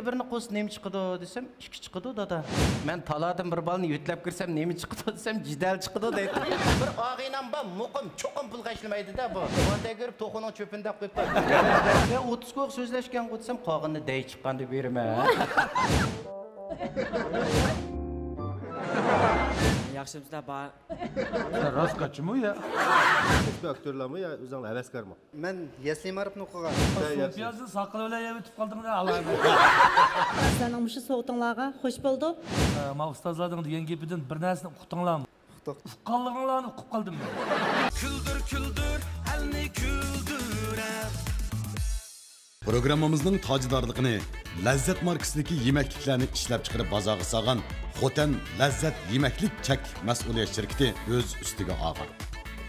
Biriga birini qo'shib nima chiqadi desam, 2 chiqadi dada. Men taladan bir balni yutlab kirsam nima chiqadi desam, jidal chiqadi deydi. Bir og'inam bor, muqim, cho'qim pul qashlimaydi-da bu. Bunday ko'rib to'qining cho'pinda qo'yibdi. Men 30 ko'q so'zlashgan qo'tsam, qog'inni dey chiqqan deb beraman. Yaxshimizda bor. Rost kaçımı ya? Siz aktörler mi ya o'zinglar havaskormi? Men Yaslim Arifni o'qigan. Piyazı sakal öyle yetip kaldın da Allah'ım. Sizlarning mush so'g'tinglarga xush bo'ldik. Ma ustozlarning degan gapidan bir narsani uqdinglarmi? Uqdiq. Uqqanliginglarni uqib qoldim. Küldür küldür elni küldürer. Programmamızning tajidorligini Lazzat markasidagi yemekliklarni ishlab chiqarib bozorga solgan Xotan Lazzat yemeklik cheklik mas'uliyat shirkati o'z ustiga olgan.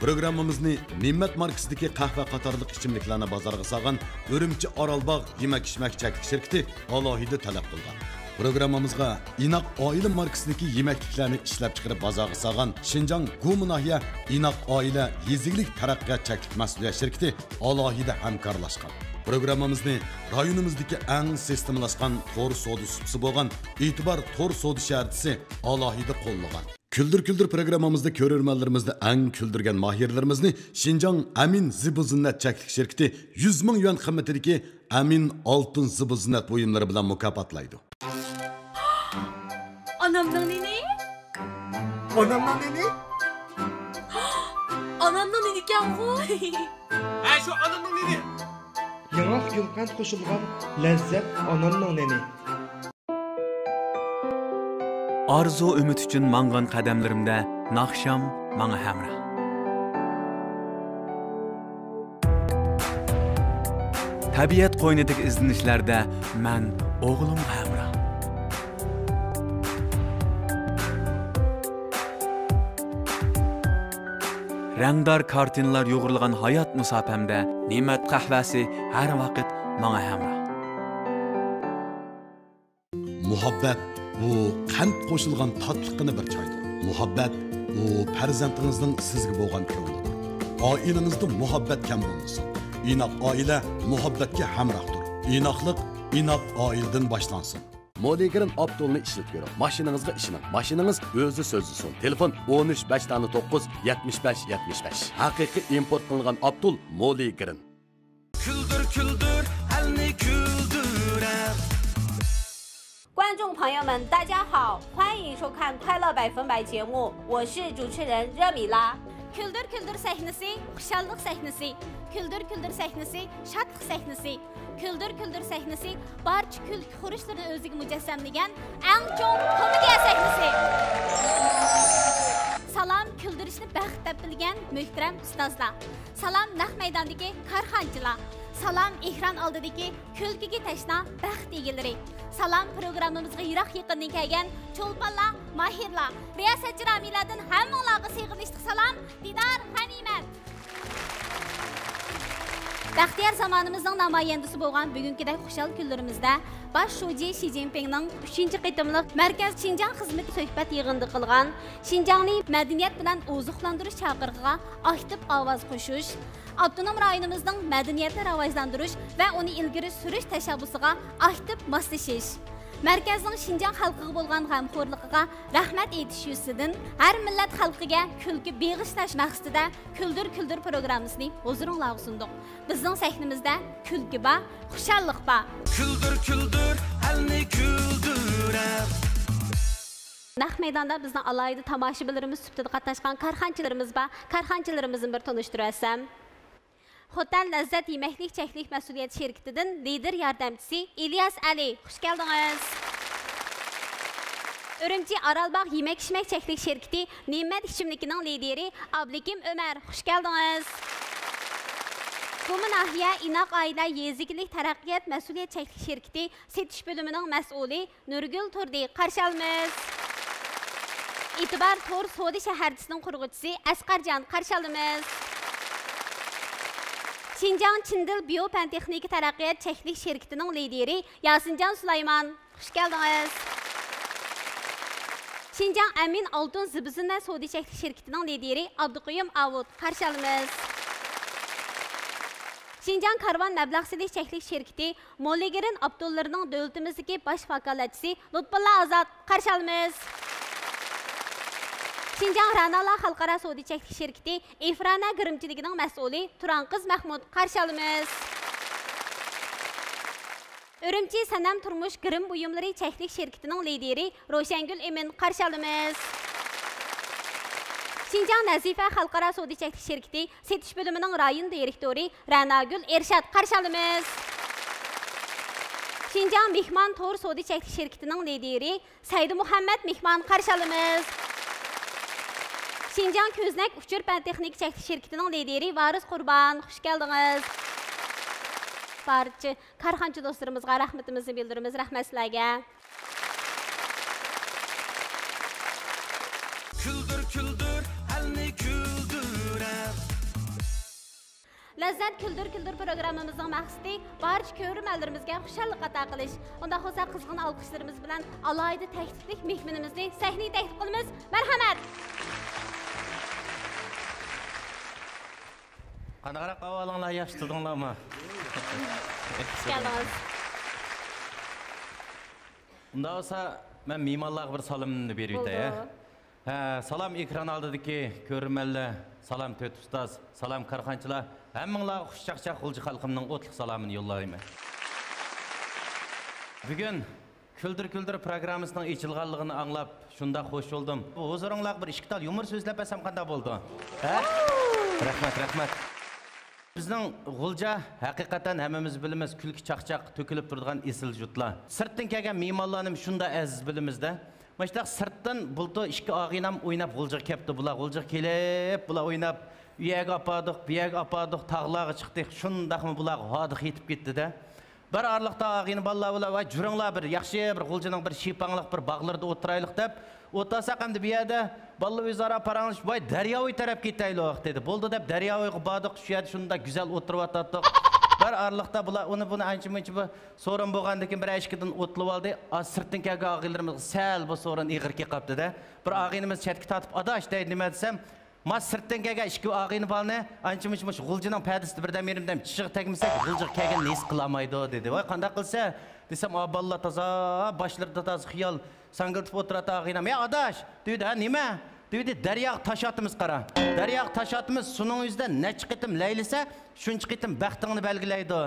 Programmamizni Ne'mat markasidagi qahva qatorliq ichimliklarni bozorga solgan Urumchi Orolbog' yemak-ichmak cheklik shirkati alohida talab qilgan. Programmamizga Inoq oila markasidagi yemekliklarni ishlab chiqarib bozorga solgan Xinjiang Gumi nahiya Inoq oila yezilik taraqqiyot cheklik mas'uliyat shirkati alohida hamkorlashgan. Programmamizni rayonimizdagi eng sistemlashgan to'r savdo supsi bo'lgan E'tibor to'r savdo shartisi alohida qo'llagan. Küldür programmamızda ko'rurmanlarimizni eng küldürgen mahirlarimizni Xinjiang Amin Zibuzinnat cheklik shirkati 100 ming yuan qimmatidagi Amin oltin zibuzinnat buyumlari bilan mukofotlaydi. Onamning neni? Onamdan neni? Onamning neni ekan-ku? Ha şu adamın neni? Yong'oq gulqand qo'shilgan lazzat onamning neni. Arzu ümit üçün mangan qadamlarimda naqsham manga hamroh. Tabiat qo'ynidagi izlanishlarda men o'g'lim hamroh. Rangdor kartinalar yo'g'rilgan hayot musofamda Ne'mat qahvasi har vaqt manga hamroh. Muhabbat bu qand qo'shilgan tatliqini bir choydir. Muhabbat bu farzandingizning sizga bo'lgan ko'nglidir. Oilangizda muhabbat kam bo'lmasin. Inoq oila muhabbatga hamrohdir. Inoqlik inoq oildan boshlansin. Moligrin Abdulni ishlab ko'ring. Mashinangizga ishining. Mashinangiz o'zi so'zlisin. Telefon 13 509 75 75. Haqiqiy import qilingan Abdul Moligrin. Küldür küldür elni küldürer. 观众朋友们，大家好，欢迎收看《快乐百分百》节目，我是主持人热米拉。Küldür küldür sahnesi, xushallik sahnesi, küldür küldür sahnesi, şadlık sahnesi, küldür küldür sahnesi, barcha kulki xurishlarni o'ziga mujassamlagan eng chong komediya sahnesi. Salam küldürishni baxt deb bilgan muhtaram ustozlar. Salam naq maydondagi korxonchilar. Salam ekran oldidagi kulkiga tashna baxt egalari. Salam programmamizga yiroq yaqindan kelgan cho'lponlar, mahirlar, riyosatchi Ramiladan hammanglarga sevgilishli salam, Didor G'animat. Baxtiyor zamonimizning namoyandasi bo'lgan bugünkidek xushal kunlarimizda bosh shoji Xi Jinpingning 3-qitimliq Markaz Xinjiang xizmat suhbat yig'inida qilgan Xinjiangni madaniyat bilan oziqlantirish chaqirig'iga aktiv ovoz qo'shish, avtonom rayonimizning madaniyatni rivojlantirish va uni ilgari surish tashabbusiga aktiv moslashish, markazning Xinjiang xalqiga bo'lgan g'amxo'rligiga rahmat aytish yuzidan har millat xalqiga kulki beg'ishlash maqsadida Küldür küldür programmasini huzuringizga sundik. Bizning sahnamizda kulki bor, xushallik bor. Küldür küldür elni küldürer. Naq maydonda bizning alayda tomoshabinlarimiz sifatida qatnashgan korxonchilarimiz bor. Korxonchilarimizni bir tanishtirasam. Xotan Lazzat yemeklik cheklik mas'uliyat shirkatidan lider yordamchisi İlyas Ali. Xush keldingiz. Urumchi Orolbog' yemak-ichmak cheklik shirkati Ne'mat ichimligining lideri Abdukim Ömer. Xush keldingiz. Gumi nahiya Inoq oila yezikilik taraqqiyot mas'uliyat cheklik shirkati setish bo'limining mas'uli Nurgul Turdi. Qarshi olamiz. E'tibor to'r savdo shaharchisining qurg'uvchisi Asqarjon. Qarshi olamiz. Xinjiang Chindil Biofan Texnika taraqqiyot cheklik shirkatining lideri Yasinjon Sulayman. Xush keldingiz. Xinjiang Amin oltin zibuzinnat savdo cheklik shirkatining lideri Abduqoyim Avud. Qarshi olamiz. Şinjan Karvan Məbləğ Çəklik şirkəti Molligerin Abdullarının dövlətimizdəki baş vakalatçısı Lutfulla Azad qarşı alırıq. Şinjan Ranala Xalqara Sodi Çəklik şirkəti İfrana Qırımçılıqının məsulü Turanqız Mahmud qarşı alırıq. Ürümçi Sanam Turmuş Qırım Buyumları Çəklik şirkətinin lideri Roşangül Emin qarşı alırıq. Şinjan Nazifə Xalqara Sodi Çəklik şirkəti setiş bölümünün rayon direktori Rənagül Erşad qarşı alırıq. Şinjan Mehman Tor Sodi Çəklik şirkətinin lideri Saydı Muhammed Mehman qarşı alırıq. Şinjan Köznek Uçur Pəntexnik Çəklik şirkətinin lideri Varız Qurban, xoş gəldiniz. Barıcı karxançı dostlarımızға rəhmətimizi bildirimiz, rəhmət sizlərə. Küldür küldür elni küldürər. Ləzzət Küldür Küldür proqramımızın məqsədi barıcı görürmələrimizə xoşallıq ata qilish. Onda xoşa qızğın alqışlarımız bilan alayda təkliflik mehmanimizni səhnəyə təklif qılımız. Mərhəmət. Qanaqara qavalыңlar, yaxşı tudunglarmı? Hoş geldiniz. Unda olsa ben mimarlığa bir salamını beriydi ya. Salam ekran aldıdaki görürmeli, salam töt ustaz, salam karxançılar. Həmminlar xoşçaqçaq qılcı xalqımның otluq salamını yollayım. Bugün Küldür Küldür programımızın içilğanlığını anlap, şunda xoş oldum. Huzurunlar bir işkital yumur sözləp əsəm qanda boldu. Rəhmət, rəhmət. Bizning G'ulja haqiqatan hammamiz bilamiz, kulki chaqchaq to'kilib turadigan esil jutlar. Sirtdan kelgan mehmonlarni shunda aziz bilimizda. Mana sirtdan bulto ikki og'inam o'ynab G'ulja kelibdi. Bular G'ulja kelib, bular o'ynab, uyaga apadik, buyaga apadik, tog'larga chiqdik. Shundaqmi bular hodiq yetib ketdi-da. Bir arliqda og'ini bolalar bular, "Voy, juringlar bir yaxshi bir G'uljaning bir shipangliq bir bog'larda o'tiraylik" deb o'tirsak endi bu yerda bolalar o'zaro paranglashib, "Voy, daryovoy taraf ketaylik" dedi. Bo'ldi deb daryovoyga bordik, shu yerda shunda go'zal o'tirib o'tirdik. Bir arliqda bular buni ancha-muncha bu so'rin bo'lgandan keyin bir eshikdan o'tlib oldi. Sirtdan kelgan og'iylarimiz sal bu so'rin ig'ir kelib qoldi-da. Bir og'inimiz chetga tortib, "Adash" deydi, nima desam, "Mas sirtdan kelgan ikki og'ini bolni ancha-muncha shu G'uljning padisida birdan merimdan chishiq tegmasa, G'ulja kelgan nes qilmaydi" dedi. "Voy, qanday qilsa?" desam, "Bolalar toza, boshlarida toza xiyol sangiltib o'tiradi og'inam. "Ya adash" dedi, "Ha, nima?" dedi, "Daryoga tosh otimiz qara. Daryoga tosh otimiz suning yuzida necha qitim laylisa, shuncha qitim baxtingni belgilaydi."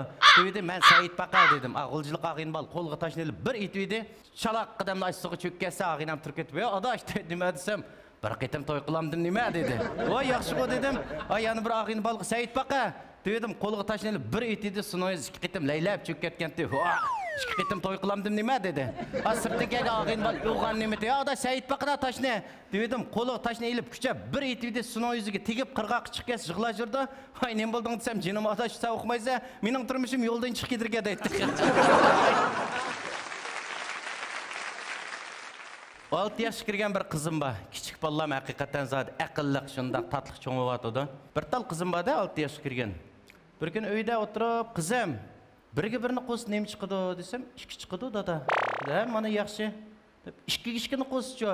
dedi. "Men Said Baqa" dedim. "G'uljilik og'in bol, qo'lga toshni ilib bir it dedi. Chalaq qadamni astiga cho'kkasa og'inam turib ketib, "Ya adash" dedi, "Nima desam?" "Bir qitim to'y qilamdim, nima?" dedi. "Voy, yaxshi ku" dedim. "Ay, yana bir og'in bol Said Baqa" dedim. "Qo'lga toshni ilib bir it dedi, suning yuziga ikki qitim laylab cho'kib ketgan" dedi. "İki qitim to'y qilamdim, nima?" dedi. "Sirtdan kelgan og'in bol, yo'g'an nima dedi. "Ya da Said Baqada toshni" dedim. Qo'liga toshni ilib kuchab bir it dedi, suning yuziga tegib qirg'oqqa chiqib ketib yig'lab yurdi. "Voy, nima bo'lding" desam, "Jinim adash sa o'qimaysa, mening turmushim yo'ldan chiqib ketirgan" deydi. 6 yoshga kirgan bir qizim bor. Kichik bolalar haqiqatan zot aqlliq, shundoq tatliq cho'ng'iyotdi. Bir tal qizim bor-da, 6 yoshga kirgan. Bir kun uyda o'tirib, "Qizim, birga birini qo'sib nima chiqadi" desam, "Ikki chiqadi dada." "Ha, mana yaxshi" deb, "Ikkini qo'sibchi"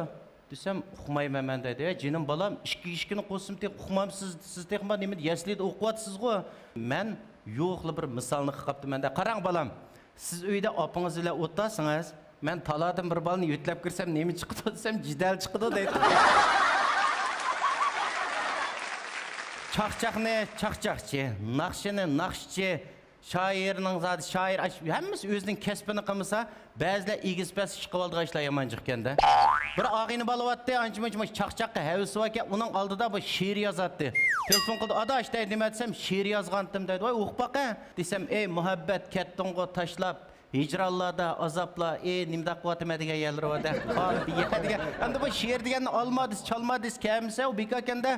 desam, "Uqmayman men" dedi. "Jinim bolam, ikkini qo'sim deb uqmamsiz, siz texma nima yaslida o'qiyapsizku?" Men yo'qli bir misolni qilibman-da. "Qarang bolam, siz uyda opingiz bilan o'tirsangiz, men taladim bir balni yutlab kirsam nima chiqadi desam, jidal chiqadi" deydi. Chaqchaqni chaqchaqchi, naqshini naqshchi, shoirning zoti shoir, hammasi o'zining kasbini qilmasa, ba'zilar egiz-pas chiqib oldigan ishlar yomonchiq ekanda. Bir og'ini bolayotdi, ancha-muncha chaqchaqqa havisi bor ekan, uning oldida bu she'r yozatdi. Telefon qildi, "Adash" deydi, nima desam, "She'r yozgandim" deydi. "Voy, o'qib baqa" desam, "Ey muhabbat ketding'o tashlab, hicranlarda azaplar, nimda qilyapman degan yerlar bor da." degan. Endi bu she'r deganni olmadingiz, chalmadingiz, kamsa, u bekakanda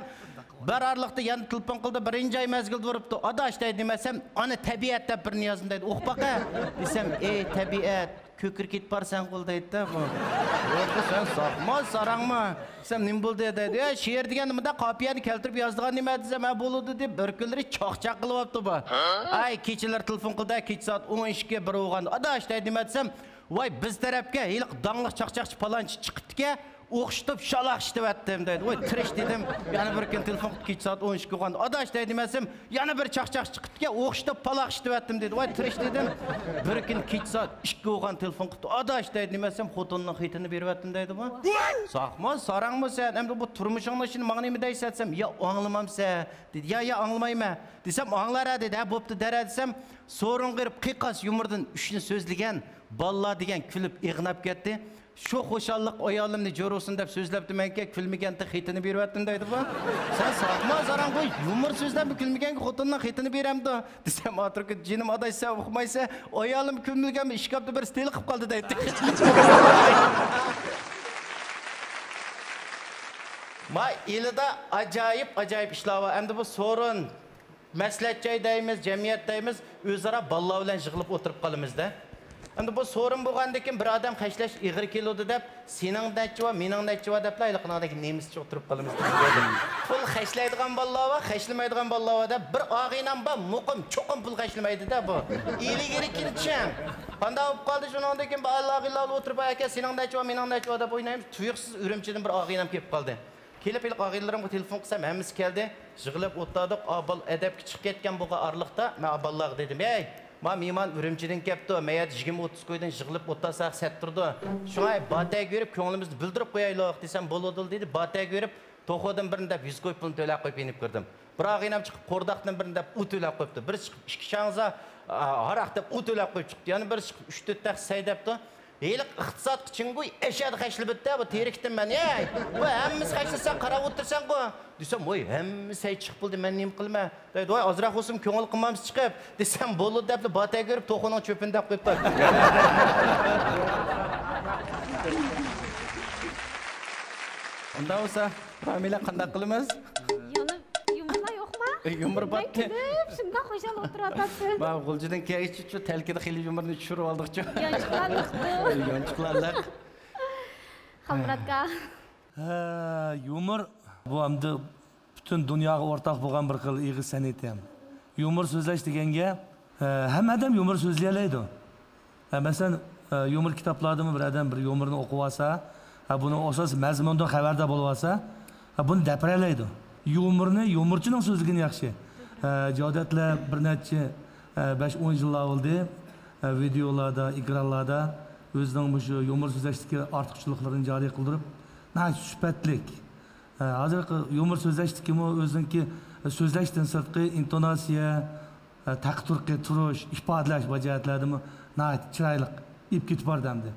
bir arliqda yana telefon qildi, birinchi oy mazgilda uribdi. "Adash" deydi, demasam, "Ana tabiat deb birini yozdim" deydi. "O'qib baqa" desam, "Ey tabiat, ko'kir ketib borsan qil" deydi-da. "O'rda sen saqma, sarangma" desam, "Nima bo'ldi" deydi. "She'r degan nimada qopiyani keltirib yozdigan nima desam, "Ha bo'ldi" deb bir kunlari choqchaq qilyapti bu. Ay, kechalar telefon qildi, kech soat 12ga bir o'g'an. "Adash" deydi, nima desam, "Voy, biz tarafga hiliq dangliq chaqchaqchi palonchi chiqibdi-ki, o'qishib shalaq ishlayaptim dedi. Voy tirish dedim. Yana bir kun telefon kech soat 12 bo'lgan. Adash deymesem yana bir chaqchaq chiqibdi. O'qishib palaq ishlayaptim dedi. Voy tirish dedim. Bir kun kech soat 2 bo'lgan telefon qilib adash deymesem xotinning xitini beryaptim dedi bu. Saqma, sarangmi sen? Endi bu turmushingni ishini menga nima deysam, ya anglamamsa dedi. Ya anglamayman. Desem anglar dedi. Ha bo'pti dara desem, so'rin qirib qiqas yumurdan 3 ni so'zlagan, balla degan kulib ig'nab ketdi. Şu xoşallık oyalimni jo'rosin deb so'zlabdi menga, kulmaganda xitini beryaptim deydi bu. Sen saqma zaran qo'y, yumur so'zdan kulmaganga xotinning xitini beramdi. Desam, "Atrki jinim adaysa o'qimaysa, oyalim kulmaganmi, ishkabda bir stel qilib qoldi" deydi. Ma elida ajoyib ishlar bor. Endi bu so'rin maslahat joydaymiz, jamiyatdaymiz, o'zaro ballar bilan yig'ilib o'tirib qolamizda. Endi bu so'rin bo'lgandan keyin bir odam qashlash ig'ir keladi deb, sening necha va mening necha va deb layliqnadagi nemischa o'tirib qolamiz. Pul qashlaydigan ballar va qashlamaydigan ballar deb bir og'inam bor, muqim, cho'qim pul qashlamaydi-da bu. Iligiri kircham. Qanday bo'lib qoldi shundan keyin Allohlar o'tirib aka, sening necha va mening necha va deb o'ynaymiz. Tuyuqsiz Urumchidan bir og'inam kelib qoldi. Kelib og'inlarimga telefon qilsam, hammasi keldi. Yig'ilib o'tirdik, abal adabga chiqib ketgan bu arliqda men aballarga dedim, "Ey, ma mehmon Urumchidan kelibdi, mayat 20-30 qo'ydan yig'ilib o'tirsak sat turdi. Shunga batay ko'rib, ko'nglimizni bildirib qo'yaylik" desam bo'ladi dedi. Batay ko'rib, to'xodan birinde 100 qo'y pulni to'lab qo'yib inib kirdim. Bir og'inam chiqib qo'rdaqdan birinde u to'lab qo'yibdi. Bir chiqib ikki shangza haraq deb u to'lab qo'yib chiqdi. Yana bir chiqib 3-4 tax saydabdi. Eylik iqtisod uchun bu eshad qashlib bitdi, bu terikdim men. Ey, bu hammasi qashlasan, qarab o'tirsan ku. Desam, "Voy, hammasi chiqib bo'ldi, men nima qilma?" Deydi, "Voy, ozroq o'sim ko'ngil qilmamiz chiqib." Desam, bo'ldi deb batay ko'rib to'qining cho'pini deb qo'yibdi. Unda bo'lsa, Ramila qanday qilamiz? Yumur batdi. Shunda xo'jal o'tiratasiz. Ba, g'uljidan kelgach shu talkida xili yumurni tushirib oldik-chi. Yonchiqlarlik. Hamratga. Yumur bu hamda butun dunyoga o'rtaq bo'lgan bir xil ig'iz san'at ham. Yumur so'zlash deganga hamma odam yumur so'zlay oladi. Masalan, yumur kitoblardami bir odam bir yumurni o'qib olsa, buni asos mazmundan xabarda bo'lib olsa, buni dapiralaydi. Yumurni yumurchining so'zligini yaxshi. Jodatlar bir necha 5-10 yillar bo'ldi. Videolarda, ekranlarda o'zining shu yumur so'zlashdagi ortiqchiliklarini joriy qildirib, sifatlik. Hozirgi yumur so'zlashdagi o'ziniki so'zlashdan sirtqi intonatsiya, taqturqi turish, ifodalash bajaratlarini chiroyli ib ketib bordamdi.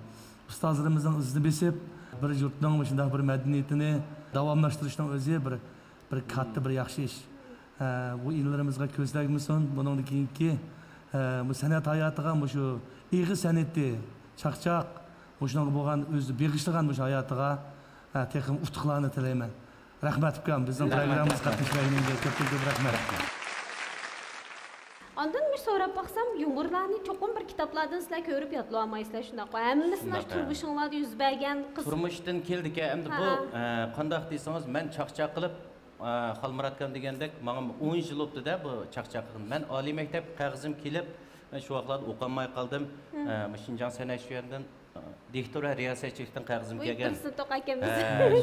Ustozlarimizning izini besib, bir yurtning shunday bir madaniyatini davomlashtirishning o'zi bir katta bir yaxshi ish. Bu illarimizga ko'zlagmisin, bundan keyingi bu san'at hayotiga shu ig'iz san'ati, chaqchaq, o'shunga bo'lgan o'zi beg'ishlagan shu hayotiga texim utuqlarni tilayman. Rahmat ukam, bizning programmamizga qatnashganingizga ko'p rahmat. Ondan bir so'rab baksam, yumurlarni cho'qim bir kitoblardan sizlar ko'rib yodlay olmaysizlar shunday. Hammasini turmushinglarda yuz bergan qiz. Turmushdan keldik. Endi bu qanday deysangiz, men chaqchaq qilib Xalmuratkan degandek, menga 10 yil o'tdi-da bu chaqchaqim. Men oliy maktab qog'ozim kelib, men shu vaqtlarda o'qimay qoldim. Shinjang san'at yo'lidan diktora riyosatchilikdan qog'ozim kelgan.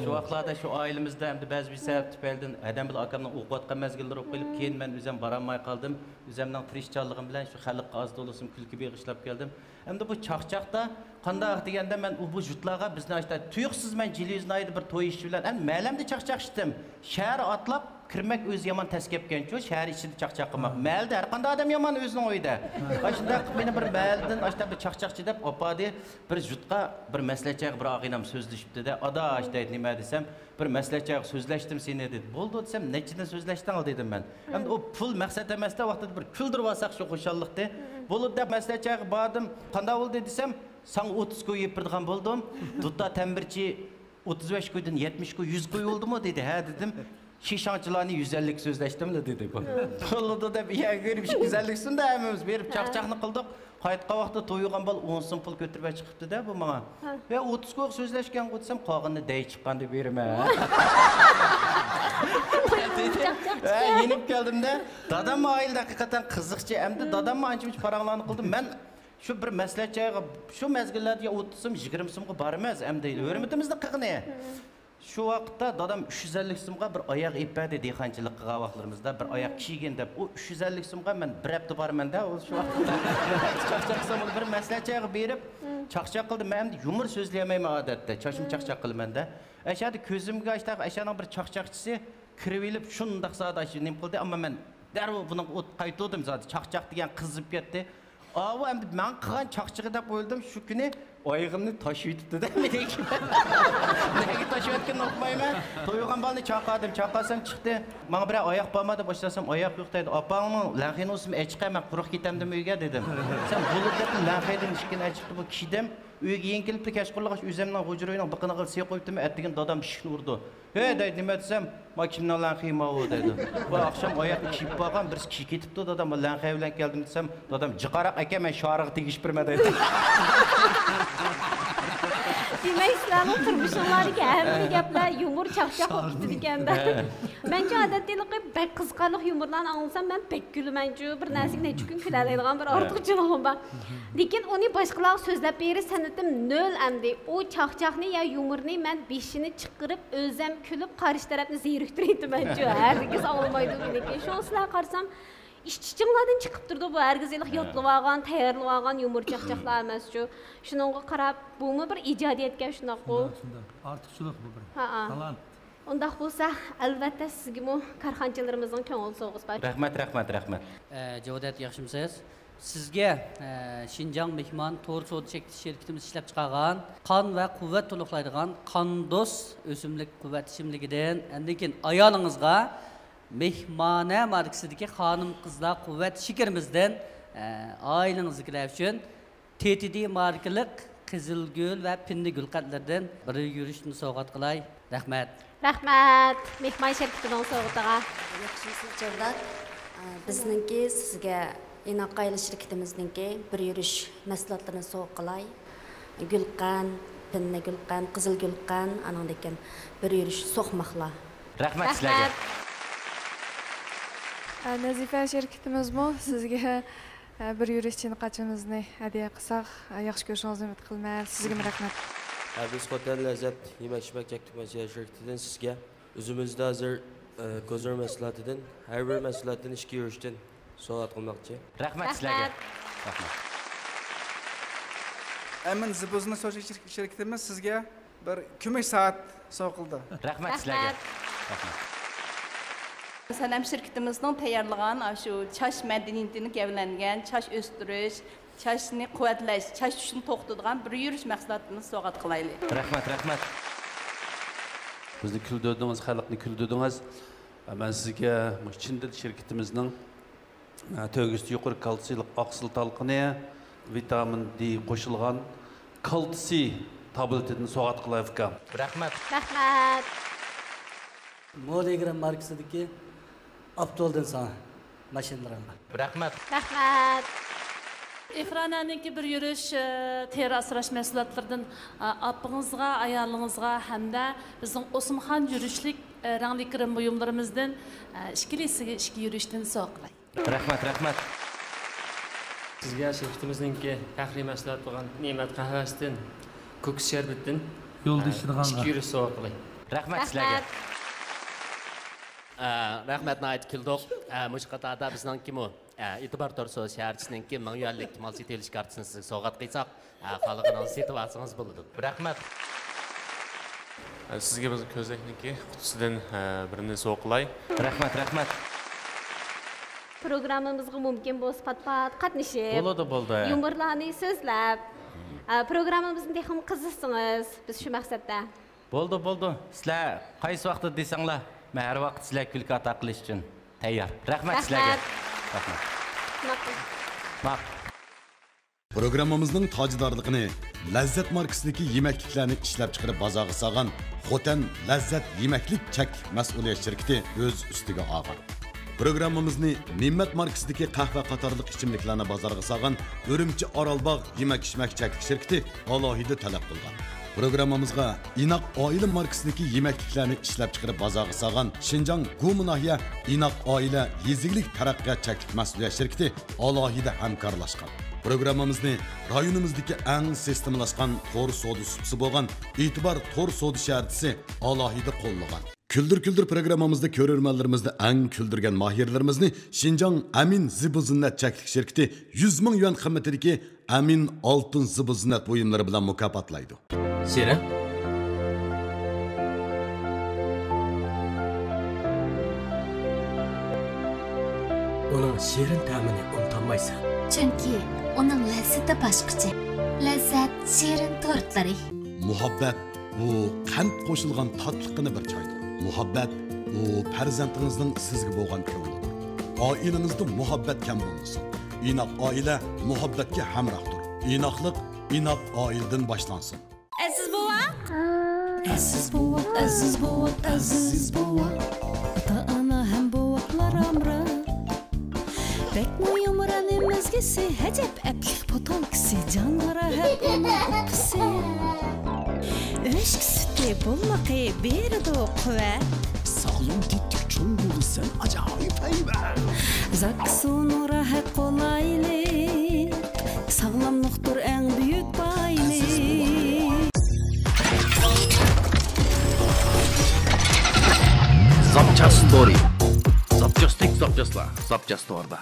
Shu vaqtlarda shu oilamizda endi ba'zi bir sabab tufaylidan adam bilan akamning o'qiyotgan mezgillar o'qib kelib, keyin men o'zim boramay qoldim. O'zimning tirishchanligim bilan shu xalqqa oz to'lisim kulki beg'ishlab keldim. Endi bu chaqchaqda qanday deganda men bu jutlarga bizni ashta tuyuqsiz men Jiliyuznayda bir to'y ishi bilan endi malamda chaqchaq ishdim. Shahar atlab kirmak o'z yomon taskepgan-ku, shahar ichida chaqchaq qilmoq. Malda har qanday odam yomon o'zining o'yida. Shunda meni bir maldan ashta bir chaqchaqchi deb opadi bir jutqa bir maslahatchiga bir og'inam so'zlashibdi-da. Adash deydi nima desam, bir maslahatchiga so'zlashdim seni dedi. Bo'ldi desam, nechidan so'zlashding dedim men. Endi o pul maqsad emasda vaqtida bir kuldirib olsak shu xo'shallikda. Bo'ldi deb maslahatchiga bordim. Qanday bo'ldi desam, sen 30 qo'y yepirdigan bo'ldim. Dutta tambirchi 35 qo'ydan 70 qo'y 100 qo'y oldimi dedi. Ha dedim. Şişançılarını 150 sözleştimle dedi bu. Oldu da bir yer görüp 250'sini de hemimiz verip çaqçaqını qıldık. Qayıtqa vaqtda to'ygan bal 10 so'm pul ko'tarib chiqibdi da bu menga. Ve 30 qo'q so'zlashgan qo'tsam qog'inni dey chiqqan deb berma. Yenib keldim-da. Dadam oilda haqiqatan qiziqchi. Endi dadam ancha-muncha paranglarni qildim. Men Şu bir məsləhətçiyə şu məzgillərdə 30 sım 20 sımğa barmaz əmdə hörmətimizdə qıqını. Şu vaqtda dadam 350 sımğa bir ayaq ipədi dehqonchilik qilgan vaqtlarimizda bir ayaq kiygan deb o 350 sımğa men bir hafta borman da o şu vaqtda çaqchaq qilsam bir məsləhətçiyə berib çaqchaq qildim men yumur so'zlayolmayman odatda chashim chaqchaq qilman da ashada ko'zimga ashtaq ashaning bir chaqchaqchisi kirib elib shundaq sada shu nim qildi ammo men darrov buni qaytdim zoti chaqchaq degan qizib ketdi. Ava endi men qilgan chaqchig'i deb o'yladim shu kuni oyog'imni tashib yutibdi da nega tashib yotganini uqmayman. To'ygan balni chaqadim, chaqasam chiqdi. Menga bir oyoq bo'lmadi, boshlasam oyoq yo'q dedi. Opamning lanxini o'sim chiqaman, quruq ketamdim uyga dedim. Sen bo'lib deb lanxidan ishkini chiqdi bu kishidim. Uyga yen kelibdi, kashqurlag'ach o'zimning hujroyning biqini qilib siy qo'yibdim, atdigan dadam ishni urdi. Hey deydi, nima desam, "Ma kimning lanximi o" dedi. Bu oqshom oyoqni kiyib bo'lgan bir kishi ketibdi, dadam lanxi bilan keldim desam, dadam jiqaroq aka men shorig'i tegish birma dedi. Demək İslamın turmuşunlardakı həmmə gəplər yumur çaqçaq olub gedikəndə. Məncə adətdəliqi bək qızqarlıq yumurlarını anlasam mən bək gülmənci bir nərsəyə neçə gün güləlaydigan bir artıqçılığım var. Lakin onu başqalar sözləb beri sənətim nöl əmdi. O çaqçaqni ya yumurni mən beşini çıxırıb özəm külüb qarşı tərəfini zeyirikdirəydi məncə. Hər almaydı biləkən. Şonslar qarsam İşçiçimlardan çıkıp durdu bu ergizlik yotluvagan, tayarlıvagan yumur çaqçaqlar emas şu. Şununğa qarab, bu mu bir icadiyetken şunaq bu? Artıqçılıq bu bir. Talant. Ondaq bolsa, əlbəttə sizə mu karxançılarımızın köngül soğuz var. Rahmat. Cavdet yaxşımsınız. Sizge Şinjan Mehman Toğru Soğudu Çekti şirketimiz işlep çıkargan kan ve kuvvet toluqlaydigan Kandos ösümlük kuvvet işimligiden endikin ayalınızga Mehmane markisideki hanım kızlar kuvvet şekerimizden ailenizdkiler için TTD markalık Kızılgül ve Pinnigül katlardan bir yürüyüşünü soğuk kılay. Rahmet. Rahmet. Mehman şirketinden soğutuğa. Yaxşımsınız Cevdet. Bizninki sizge İnaqaylı şirketimizdeki bir yürüyüş məsəlatlarını soğuk kılay. Gülqan, Pinnigülqan, Kızılgülqan anandaki bir yürüyüş soğumaqla. Rahmet sizlerge. Nazife şirketimiz bu sizge bir yürüyüşçini kaçımızını hediye kısak. Yaxşı görüşünüzü ümit kılmayar. Sizge rahmet. Biz Hotel Lezzet Yemek İçmek Çektirmesi şirketinden sizge özümüzde hazır gözler mesuliyetinden her bir mesuliyetten işki yürüyüşten soğuk kılmakçı. Rahmet sizlerge. Emin Zibuz'un şirketimiz sizge bir kümüş saat soğuk kıldı. Rahmet sizlerge. Salam şirketimizin tayarlagan şu çaş medeniyetini gevlengen, çaş östürüş, çaşını kuvvetleş, çaş düşün toxtudgan bir yürüyüş məqsədini soğat qılaylı. Rahmet. Bizni küldürdünüz, xalqni küldürdünüz. Ben sizge Çindil şirketimizin tөгüstü yuqori kalsiylik aqsil talqini, vitamin D qo'shilgan kalsiy tabletini so'g'at qilayotgan. Rahmat. Modegram markasidagi Abdoldan sana maşinlarım var. Rahmat. İfrananınki bir yürüyüş teri asıraş məsulatlardan apınızga, ayarlığınızga hem de bizim Osmanhan yürüyüşlük rəngli kırım buyumlarımızdan işki yürüyüşten soğuqlay. Rahmat. Sizge şirketimizdeki fəxri məsulat olan Nimet Qəhvəsindən, Kokus Şərbətdən yolda işləyən işki yürüyüş soğuqlay. Rahmat sizlərə. Rahmetni aytib keldik. Mush qatorda bizningki e'tibor torso shaharchisiningki 1000 yuanlik malsiy telish kartasini sizga sovg'at qilsak, xalqini setib olsangiz bo'ladi. Rahmat. Sizga biz ko'zakniki qutisidan birini so'qilay. Rahmat. Programmamızga mümkün bo'lsa pat qatnashib. Bo'ldi. Yumurlarni so'zlab. Programmamizning texnik qiziqsangiz, biz shu maqsadda. Bo'ldi. Sizlar qaysi vaqtda desanglar, men har vaqt sizlar kulki ato qilish uchun tayyor. Rahmat sizlarga. Rahmat. Programmamızın tacidarlığını Lezzet markasidagi yemekliklarni ishlab chiqarib bozorga solgan Xoten Lezzet Yemeklik Çek mas'uliyat şirketi o'z ustiga olgan. Programmamizni Nimet markasidagi qahva qatorliq ichimliklarni bozorga solgan Urumchi Orolbog' yemak-ichmak Çek şirketi alohida talab qilgan. Programmamızga İnaq Oila markasidagi yemekliklarni ishlab chiqarib bozorga solgan Şinjan Guminahiya İnaq Oila Yeziglik taraqqiyot Çek mas'uliyat şirketi alohida hamkorlashgan. Programmamizni rayonimizdagi eng sistemlashgan to'r savdo supsi bo'lgan E'tibor to'r savdo shartisi alohida qo'llagan. Küldür programmamızda ko'rarmanlarimizda eng küldürgen mahirlerimizni Şinjan Amin Zibuzinet çeklik şirketi 100 ming yuan qimmatidagi Amin Altın Zibuzinet buyumlari bilan mukofotlaydi. Şirin? Onun şirin ta'mini unutammaysan. Çünkü onun lezzeti başqacha. Lezzet şirin tortları. Muhabbet bu qand qo'shilgan tatliqini bir choydir. Muhabbet bu farzandingizning sizga bo'lgan ko'nglidir. Oilangizda muhabbet kam bo'lmasin. Inoq oila muhabbatga hamrohdir. Inoqlik inoq oiladan boshlansın. Aziz bova. Aziz bova, aziz bova, aziz bova. Ata ana hem bovaklar amra. Bekmo yumran emizgisi, hecep eplik potonkisi, canlara hep onun uppisi. Öşk sütü bulmakı berdi o kuvvet. Sağlam tetik çoğun bulursan acayip hayvan. Zaksunu rahat kolaylık, sağlamlıktır en büyük baylık. Zapças story. Zapçastik zapçaslar. Zapças story'da.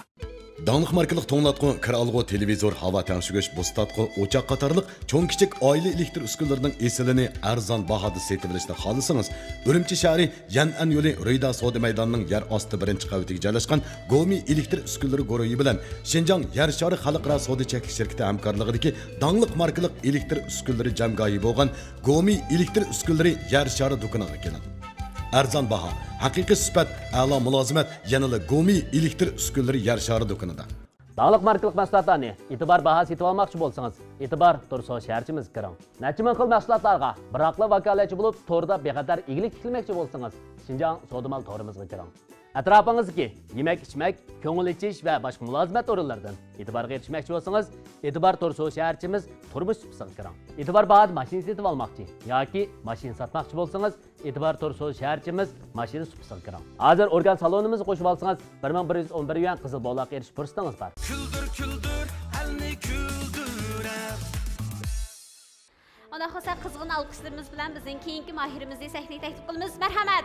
Dağınıq markalık toңlatqı, kiralgı, televizor, hava təngşügöş, bostatqı, ocaq qatarlıq, çoğun kiçik aile elektr üsküllərinin esilini arzan bahada setivilişdə xalısınız. Ürümçi şəhəri Yan'an yolu Röyda Soda Meydanının yer astı birinci qavitiga joylashgan Gomi elektr üskülləri qoruyu bilan Şinjan yer şari xalqaro soda çeklik şirketi hamkorligidagi dağınıq markalık elektr üskülləri jamgohi bo'lgan Gomi elektr üskülləri yer şari do'koniga keladi. Arzon baho, haqiqiy sifat, a'lo mulozimat yanada Gomi elektr üskülləri yer şari do'konida. Dağlık markalık mahsulotlarni e'tibor baho setib olmoqchi bo'lsangiz, e'tibor Turso shaharchimiz kiring. Necha ming xil mahsulotlarga biroqli vakolatchi bo'lib, to'rda bexatar eglik tikilmoqchi bo'lsangiz, Şinjan Sodamal to'rimizga kiring. Atrofingizga yemek, içmek, ko'ngil ichish va boshqa mulozimat o'rinlaridan e'tiborga erishmoqchi bo'lsangiz, e'tibor Turso shaharchimiz turmush supsiga kiring. E'tibor baho mashina setib olmoqchi yoki mashina sotmoqchi bo'lsangiz, e'tibor Turso shaharchimiz mashina supsiga kiring. Hozir organ salonimizni qo'shib olsangiz, 1111 yuan qizil bog'liqqa erishish fursatingiz bor. Küldür küldür, elni küldürem. Ona xosa qizg'in alqishlarimiz bilan bizning keyingi mahirimizni sahnaga taklif qilamiz. Marhamat.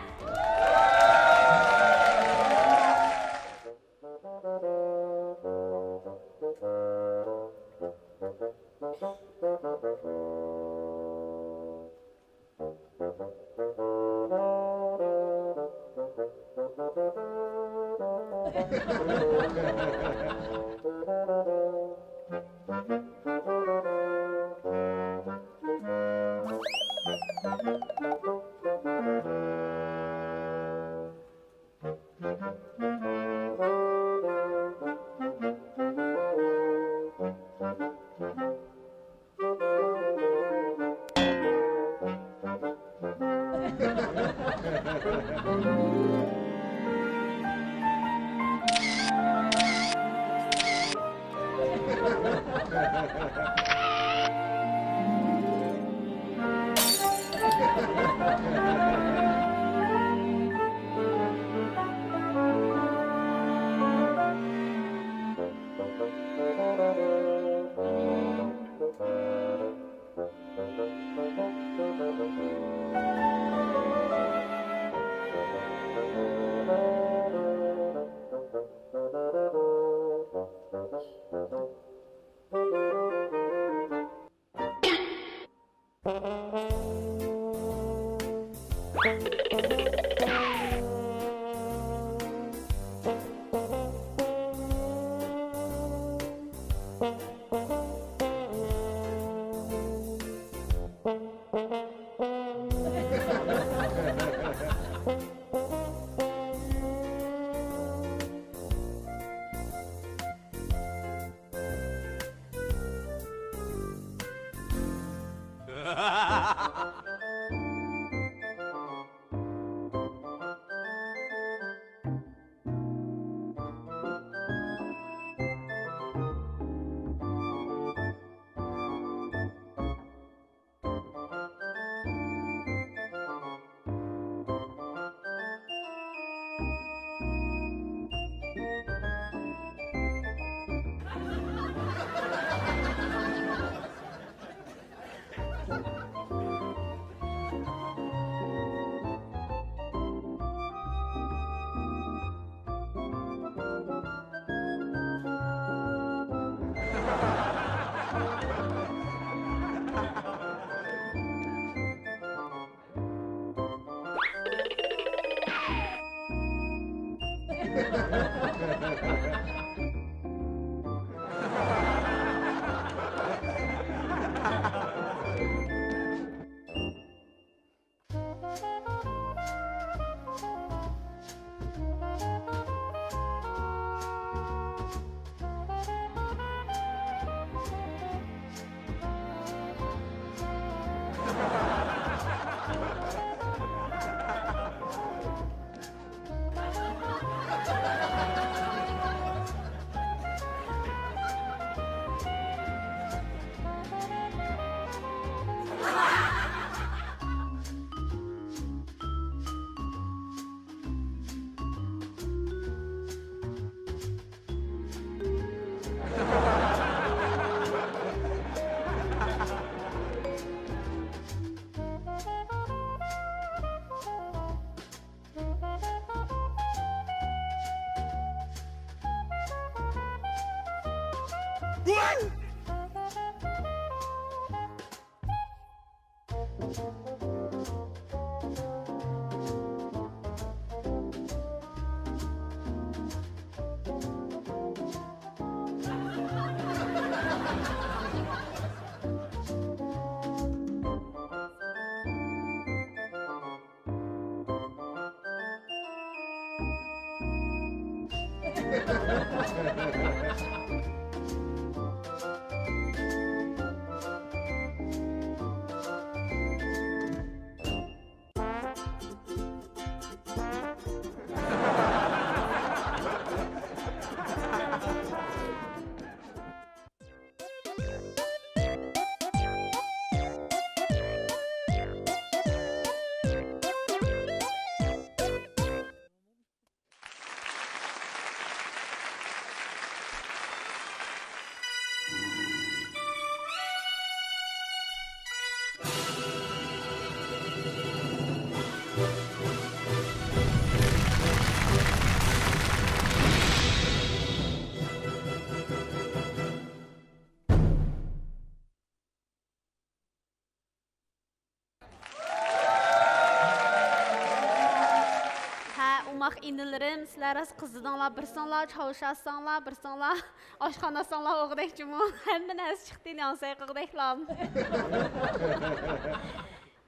İnilerim, sizler az kızıdanlar, birsinlar, çalışasınlar, birsinlar, aşxanasınlar oğdekçimi. Hemen az çıktı, yansay qıqdeklam.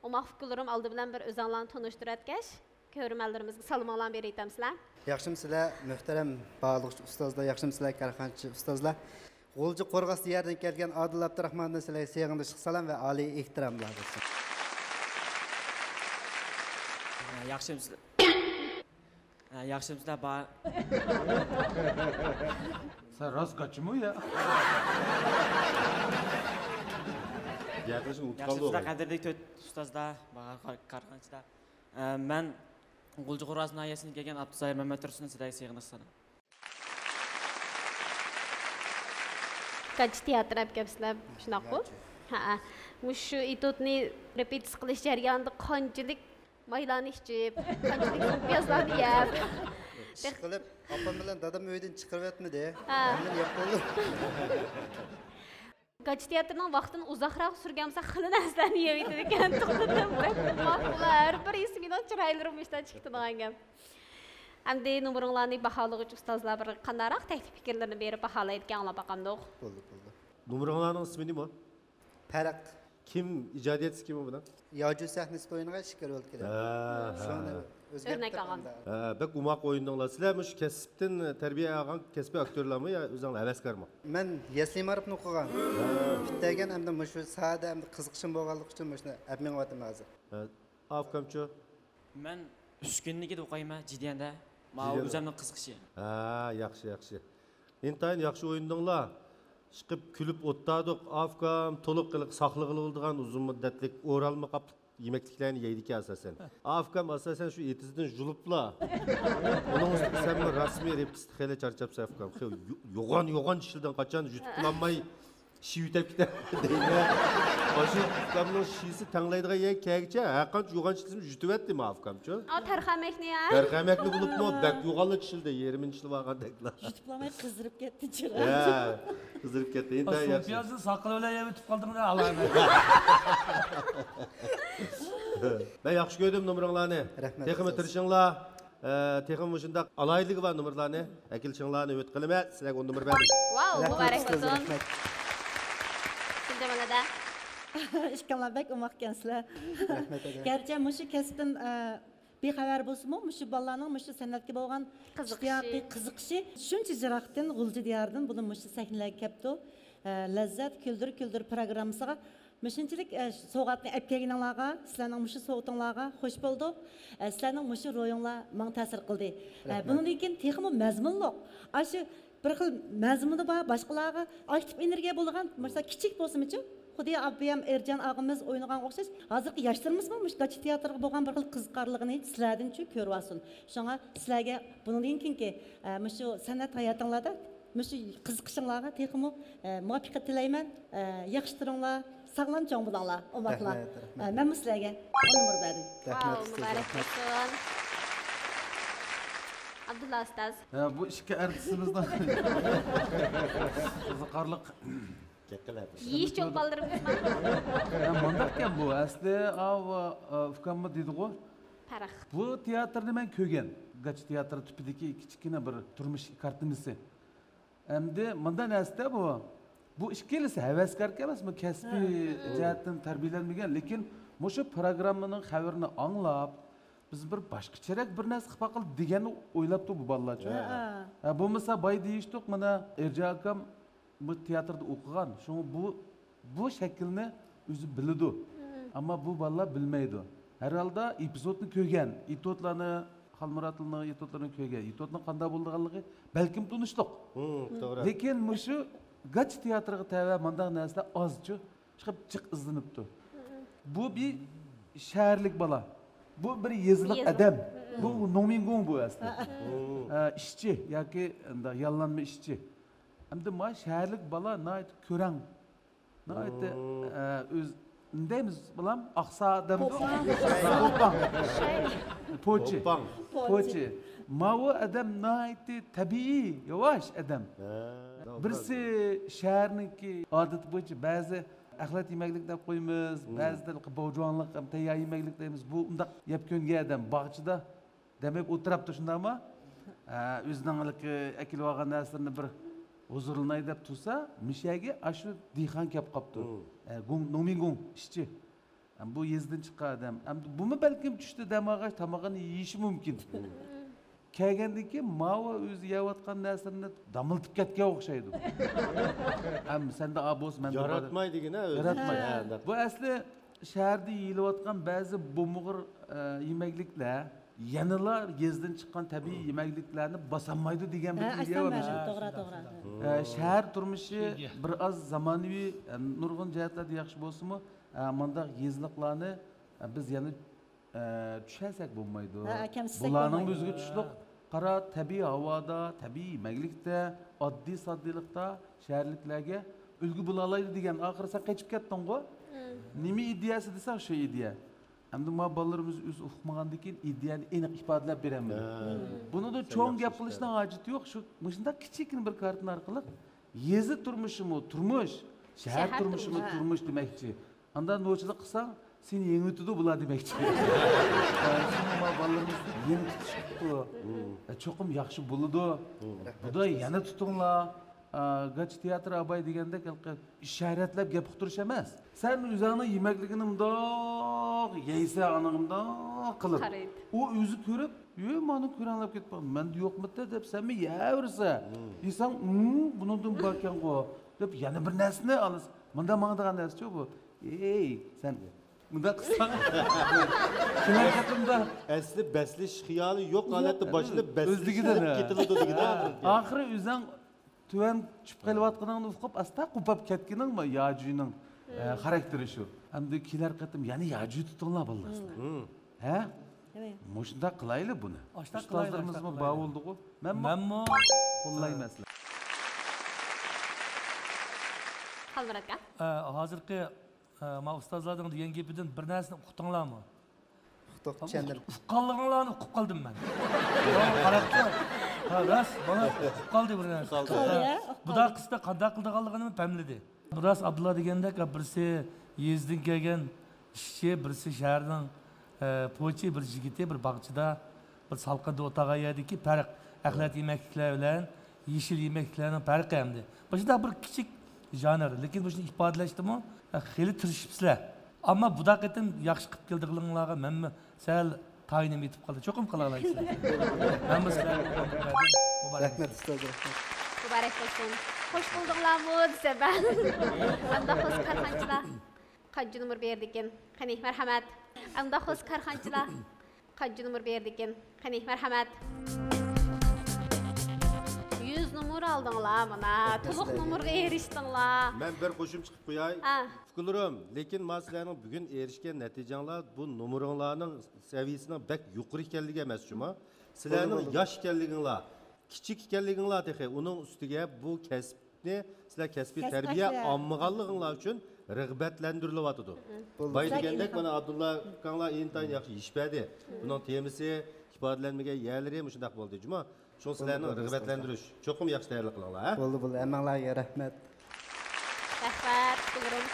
Umaq fikirlerim aldı bilen bir özanlarını tanıştıratkeş. Körümellerimizge salamalarını bereytem sizler. Yaxşımsızlar, möhtərəm bağlıqçı ustazlar, yaxşımsızlar, karxançı ustazlar. Qo'lchi qo'rg'as yerdan kelgan Adil Abdurahmondan sizlarga sevg'inli salom va oliy ehtiromlar bo'lsin. Yaxshimsizlar. Yaxshimsizlar ba. Sen rast kaçımı ya? Yaxshimsizlar qadrli ustozlar, karxanchilar. Men Qo'lchi qo'rg'as nahiyasidan kelgan Abduzoir Mamattursunni sizlarga sevg'inli salom. Kaç tiyatr yapıpsizlar, şunak bu? Ha, şu itotni repetitsiya qilish jarayonida qanchalik maylarni ichib, qanchalik piyazlarni yeb. Qilib, opam bilan dadam uydan chiqarib yotmadi. Men yeb qoldim. Kaç tiyatrning vaqtini uzoqroq surgansa xili narsalarni yeb yetadi ekan. To'xtadim, maqlar, bir ismidan chiroylarim ishdan chiqdi degan. Hamda numarlarni baholag'uvchi ustozlar bir qandaroq taklif fikrlarni berib baholayotganlar baqamdoq. Bo'ldi. Numarlarning ismi nima? Faraq. Kim ijodiyatchisi kim bu? Yoju sahnasida o'ynagan Shikar o'lkada. Örnek algan. Bak umaq o'yindinglar. Sizlar mush kasbdan tarbiya olgan kasbiy aktyorlarmi yo o'zinglar havaskormi? Men Yasli Maribni o'qigan. Bittagan hamda mushu sahada hamda qiziqishim bo'lganligi uchun mushuni abmeng'atim hozir. Afkamchi. Men 3 kunligida o'qiyman Jidyanda. Ma o'zimning qiziqishi. Yaxshi. Intayin yaxshi o'yindinglar. Chiqib kulib o'ttirdik. Afkam to'liq qilib saqlig'ili bo'lgan uzun muddatlik o'ralma qapli yemekliklarni yeydik asasen. Afkam asasen şu etizden julupla. Onun üstü sen mi rasmi repkisi hele çarçap Afkam. Yoğan işlerden kaçan jutulanmay şi ütep gider değil mi? Başı Afkam'ın şisi tanlaydığı yer kayıkça hakan yoğan işlerini jutuvetti mi Afkam'cı? O terhamekni ya. Terhamekni bulup mu? Bek yoğanlı çişildi 20 çil vagan deklar. Jutuplamay kızdırıp gitti çıra. Ya kızdırıp gitti. Son piyazı saklı öyle yeme tutkaldığını da Allah'ım. Ben yaxşı gördüm numarlarını. Rahmet. Texmi tirişinglar. Texmi şundaq alaylığı var numarlarını. Akilçinglarni ümitib qilaman. Sizlarga 10 numar berdim. Wow, muborak bo'lsin. Sindemalada. İşkanlar bek umaq kensizlar. Rahmet aka. Gerçi muşu kesibdan bexabar bo'lsa-mu, muşu balalarning muşu san'atga bo'lgan qiziqishi shuncha jiroqdan G'ulji diyordan buni muşu sahnalarga kelibdi. Lazzat küldür programmasiga Müşünçilik soğatını ep kelganlarga, sizlarning muşu soğutinglarga hoş bulduk. Sizlarning muşu ro'yinglar menga ta'sir qildi. Bundan keyin texmi mazmunliq. Aşı bir xil mazmuni bor, boshqalarga aktiv energiya bo'lgan, mesela kichik bo'lsa-chi, xuddi abiyam Erjan og'amiz o'ynagan o'xshash. Hozirgi yoshlarimiz mı gachi teatrga bo'lgan bir xil qiziqarligini sizlardan-chi ko'rib olsin. Shunga sizlarga bundan keyingi muşu san'at hayotinglarda muşu qiziqishinglarga texmi muvaffaqiyat tilayman. Yaxshi turinglar. Sağlam çoğun budağlar, o baklar. Ben sizlerge 10 numara verdim. Wow, mübarek olsun. Abdullah Ustaz. Bu ikki artistimizdan qiziqarliq Yiyish cho'l ballarimiz bor. Manda ekan bu asli ukamni deydi-ku. Parax. Bu teatrni men ko'rgan. Gach teatri tipidagi kichkina bir turmush kartinasi. Endi manda narsa bu. Bu ikkilisi havaskor emasmi, kasbiy jihatdan tarbiyalanmagan, lekin mushu programmaning xabarini anglab, biz bir boshqacharoq bir narsa qilib baqil deganni o'ylabdi bu bolalarcha. Bo'lmasa boy deyishdik, mana Erja akam bu teatrda o'qigan. Shuni bu shaklni o'zi biladi. Ammo bu bolalar bilmaydi. Herhalde epizodni ko'rgan, etodlarni Xalmuratilni etodlarini ko'rgan. Etodni qanday bo'lganligi balkim tunishliq. To'g'ri. Lekin mushu Gach teatriga tava manda narsalar ozchi chiqib izlanibdi. Bu bir shaharlik bola. Bu bir yezliq adam. Bu nomingon bu aslida. İşçi yoki yollanma ishchi. Endi ma shaharlik bola nayt ko'rang. Nayt o'z ndemiz bilan aqsa adam. Pochi. Mavu adam nayt tabiiy, yavaş adam. Birisi shaharniki odat bo'yicha ba'zi axlat yemeklik deb qo'yamiz, ba'zida bovjonlik, tayyor yemeklik deymiz. Bu undaq yeb ko'ngan adam bog'chida demak o'tiribdi shundaymi? O'zining akil olgan narsalarni bir huzurlanay deb tursa, mishaga ashu dehqon kelib qopdi. Nomingon ishchi. Bu yezdan chiqqan odam. Buni balkim tushdi damog'a tomog'ini yeyishi mumkin. Kelgandan keyin mava o'zi yeyotgan narsani damiltib ketgan o'xshaydi. Senda abos men yaratmaydigina o'zi. Yaratmaydi. Bu asli shaharda yeyilayotgan ba'zi bo'mug'ir yemekliklar yanalar yezdan chiqqan tabiiy yemekliklarni bosolmaydi degan bir idea var. To'g'ri. Shahar turmushi bir oz zamonaviy nurg'un jihatlarda yaxshi bo'lsa-mu, manda yezliqlarni biz yana düşersek bo'lmaydi. Bularning o'ziga tushliq qara tabiiy havoda, tabiiy yemeklikda, oddiy soddiylikda shaharliklarga ulgu bo'la oladi degan oxiri sen qaytib ketding-ku. Nima ideyasi desang shu ideya. Endi ma bolalarimiz o'zi o'qimagandan keyin ideyani aniq ifodalab beraman. Buni da cho'ng gap qilishdan hojati yo'q. Shu shunday kichikina bir kartina orqali yezi turmushimi turmush, shahar turmushimi turmush demakchi. Anda no'chilik qilsang sen yengitidi bular demakchi. Shuni ma bolalarimizni yengitishibdi. Cho'qim yaxshi bo'ladi. Buda yana tutinglar. Gach teatr abay deganda ishoratlab gap quturish emas. Sen o'zingni yemekligini mundoq yeysa anig'imdoq qilib. U o'zi ko'rib, "Yo, meni ko'ranlab ketibman. Menda yo'qmi-da" deb senmi yavrsa. Desang, "Bundan borkan-ku" deb yana bir narsani olasiz. Menda mangdigan narsa bu. Ey, sen bunda qilsang. Kimlarga asli baslish xiyoli yo'q holatda boshida basligida ketiladi degan. Oxiri o'zing tuvan tushib qolayotganingni uqib asta qupab ketganingmi yojuning xarakteri shu. Endi kelar qatim yana yoju tutinglar billasizlar. Ha? Mushunda qilayli buni. Ustozlarimizmi bavuldi-ku. Menmi qo'llaymaslar. Xalmuraka. Hozirgi ma ustozlarning degan gapidan bir narsani uqdinglarmi? Uqdiq, tushundim. Uqqanliginglarni uqib qoldim men. Qarabchi. Ras, bana uqib qoldi bir narsa. Buda qista qanday qildiganligini pamladi. Buras Abdullah degandek birisi yezdan kelgan ishchi, birisi shaharning po'chi bir yigiti bir bog'chida bir salqinda o'taga yediki, farq axlat yemekliklar bilan yeşil yemekliklarning farqi hamdi. Bu shunday bir kichik janr, lekin buni ifodalashdimi? Xeli tirishibsizlar. Ammo buda qatim yaxshi qilib keldiqlaringlarga menmi sal tayinib yetib qoldi. Cho'qim qila olaysizlar. Men sizlarga rahmat ustoz, rahmat. Muborak bo'lsin. Xo'sh buldinglarmi desa ben. Anda xo'sh karxanchilar. Qancha numur berdi ekan? Qani, marhamat. Anda xo'sh karxanchilar. Qancha numur berdi ekan? Qani, marhamat. 100 numur aldinglar mana. To'liq numurga erishdinglar. Men bir qo'shim chiqib qo'yay. Fikirlarim, lekin men sizlarning bugun erishgan natijanglar bu nomeringlarning saviyasining bak yuqori ekanligi emas shuma. Sizlarning yosh ekanliginglar, kichik ekanliginglar texi, uning ustiga bu kasbni sizlar kasbiy tarbiya olmaganliginglar uchun rag'batlantirilyapti. Boy degandek mana Abdullah kanlar intayin yaxshi yishbadi. Buning temisi ifodalanmagan yerlari ham shunday bo'ldi juma. Shu sizlarni rag'batlantirish cho'qim yaxshi tayyorlik qilinglar, ha? Bo'ldi, hammanglarga rahmat. Rahmat, bulurum.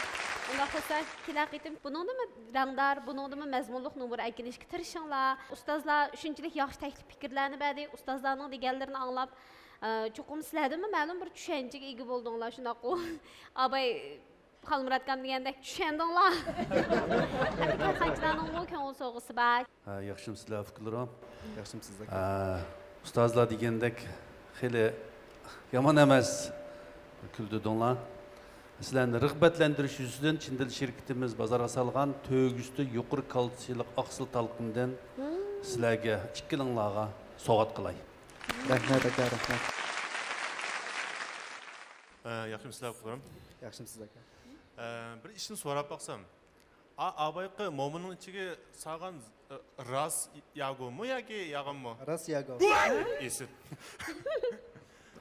Unda olsa kelar qitim buningdimi rangdor, buningdimi mazmunliq numur aytilishga tirishinglar. Ustozlar shunchalik yaxshi taklif fikrlarni berdi, ustozlarning deganlarini anglab, cho'qim sizlardimi ma'lum bir tushunchaga ega bo'ldinglar, shunaq u. Abay Xalmuratgam degandek tushundinglar. Haqqa qanchalarning bu ko'ngil so'g'isi bor. Yaxshimsizlar fikrlarim. Yaxshimsizlar. Ustozlar degandek xili yomon emas kuldidinglar. Sizlarni rag'batlantirish yuzidan Chin-dil shirkatimiz bozorga solgan to'g'usti yuqori kalsiylik oqsil talqindan sizlarga ikkilinglarga sovg'at qilay. Rahmat aka, rahmat. Yaxshimsizlar fikrlarim. Yaxshimsiz aka. Bir ishni so'rab baqsam, abayqi mo'minning ichiga solgan ras yagomi yoki yag'immi? Ras yago. Esit.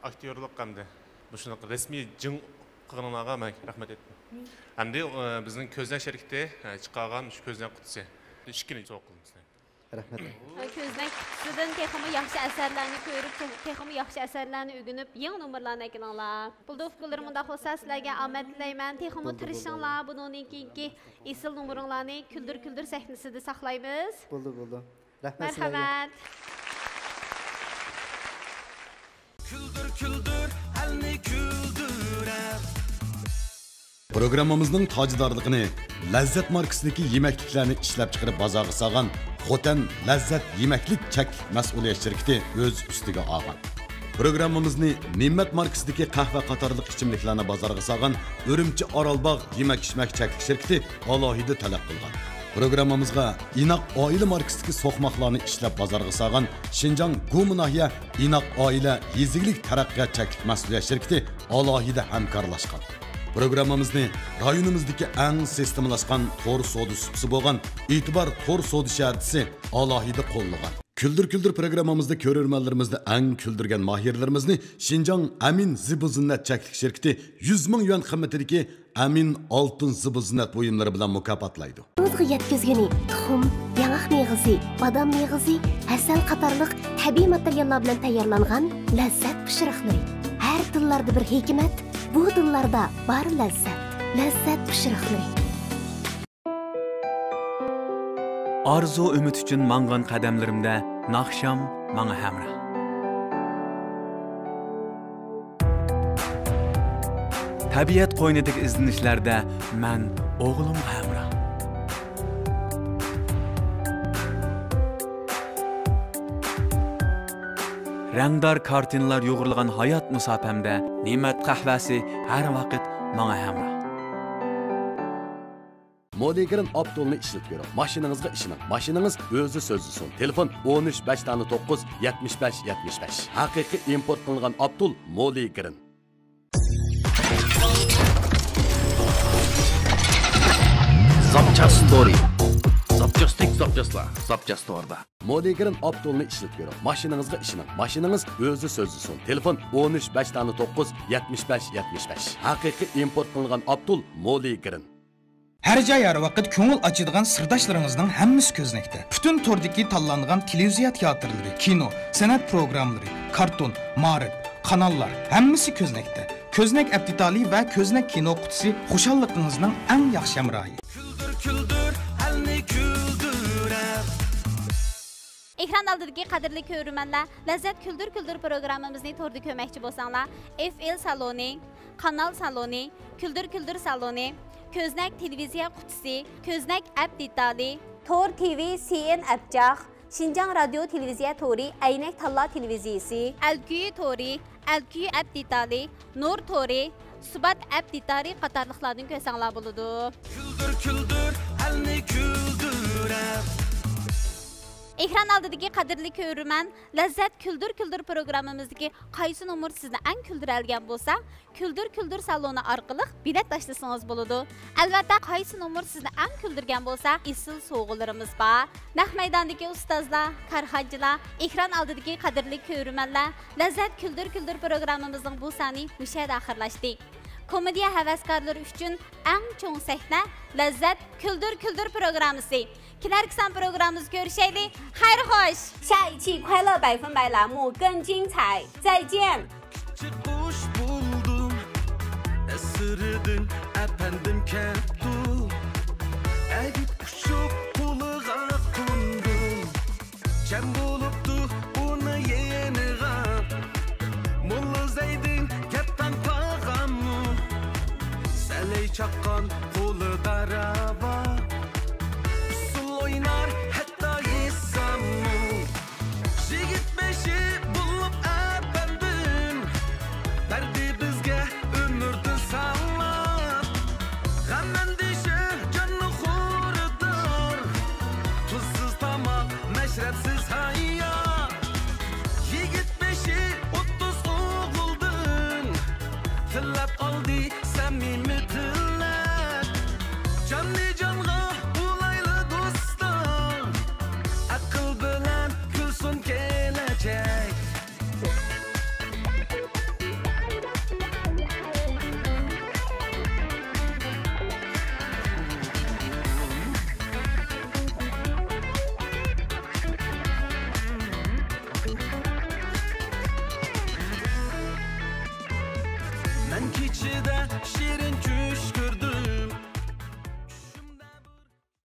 Aktyorlik qamdi. Bu shunaqa rasmiy jin qilganlarga men rahmat etdim. Hamda bizning ko'zdan sherikda chiqargan shu ko'zdan qutisi. Ishkini so'q qilamiz. Rahmat. Ko'zdan qutisidan texmi yaxshi asarlarni ko'rib, texmi yaxshi asarlarni o'rganib, yangi nomerlarni aytinglar. Bulda fikrlarim unda bo'lsa sizlarga omad tilayman. Texmi tirishinglar, bundan keyingi esil nomeringlarni kuldir sahnasida saqlaymiz. Bo'ldi. Rahmat sizlarga. Marhamat. Küldür, elni küldürer. Programmamızning tajdorligini Lazzat markasidagi yemekliklarni ishlab chiqarib bozorga solgan Xotan Lazzat yemaklik chek mas'uliyat shirkati o'z ustiga olgan. Programmamizni Ne'mat markasidagi qahva qatorliq ichimliklarni bozorga solgan Urumchi Orolbog' yemak-ichmak chek shirkati alohida talab qilgan. Programmamizga Inoq oila markasidagi so'qmoqlarni ishlab bozorga solgan Shinjang Gumnahiya Inoq oila yeziglik taraqqiyot chek mas'uliyat shirkati alohida hamkorlashgan. Programmamizni rayonimizdagi eng sistemlashgan to'r savdo supsi bo'lgan E'tibor to'r savdo shartisi alohida qo'llagan. Küldür programmamızda ko'rarmanlarimizda eng küldürgen mahirlarimizni Shinjang Amin Zibuzinnat cheklik shirkati 100 ming yuan qimmatidagi Amin oltin zibuzinnat buyumlari bilan mukofotlaydi. O'zga yetkazgani tuxum, yong'oq meyvasi, badam meyvasi, asal qatorliq tabiiy materiallar bilan tayyorlangan lazzat pishiriqlari. Har tillarda bir hikmat, bu tillarda bor lazzat. Lazzat pishiriqlari. Arzu ümit üçün manğan qədəmlərimdə naxşam mənə həmrə. Təbiət qoynadık izlənişlərdə mən oğlum həmrə. Rəngdar kartinlər yoğurulğan hayat müsafəmdə Ne'mat qəhvəsi hər vaxt mənə həmrə. Moligirin Abdulni işlet görün. Maşinanızga işinin. Maşinanız özü sözlüsün. Telefon 13-5-9 75-75. Haqiqiy import qilingan Abdul Moligirin. Zapcha Story. Zapchastik zapchaslar. Zapcha Store'da. Moligirin Abdulni işlet görün. Maşinanızga işinin. Maşinanız özü sözlüsün. Telefon 13-5-9 75-75. Haqiqiy import qilingan Abdul Moligirin. Her joy her vaqt ko'ngil ochadigan sirdoshlarımızın hammasi ko'znakda. Bütün tordagi tanlangan televiziya teatrlari, kino, san'at programmalari, karton, ma'rif, kanallar hammasi ko'znakda. Ko'znak aptitali va ko'znak kino qutisi xushalligingizning eng yaxshi hamrohi. Küldür, elni küldürer. Ekran aldığındaki qadrli ko'rmanlar, Lazzat Küldür programmamızı torda köməkçi bolsanlar, FL saloni, kanal saloni, Küldür saloni, Köznek televiziya qutisi, Köznek app detali, Tor TV, CN Abjaq, Şinjan Radio Televiziya Tori, Aynak Talla Televiziyasi, Alkuyi Tori, Alkuyi app detali, Nur Tori, Subat app detali qatarlıqlardan kösanlar buludu. Küldür, elni küldürer. Ekran aldığındaki qadrli ko'rman, Lazzat Küldür programmamızdaki qaysi numar sizni eng küldürəlgən bolsa, Küldür salonu arqılıq bilet taşlasanız buludu. Albatta qaysi numar sizni eng küldürgən bolsa, isil soğularımız var. Naq meydandaki ustazlar, karxancılar, ekran aldığındaki qadrli ko'rmanlar, Lazzat Küldür programmamızın bu sani müşahede axırlaşdı. komediya havaskorlari uchun eng cho'ng sahna Lazzat Küldür Küldür programmasi. Kelar kısan programımızı görüşelim. Hayır hoş. 下一期快乐百分百栏目更精彩，再见。 Çıkmış buldum esirdim efendim kettu Edip kuşup kulağa kundum Çem buluptu bunu yeni gap Mullu zeydin keptan tağamı Seley çakkan kulu daraba Usul oynar hatta yisamı Jigit beşi bulup efendim Derdi bizge ömürdü sağlam Gam endişe canı hurdur Tuzsuz tamak meşrepsiz hayat Yigit beşi 30 oğuldun Tillep aldı samimi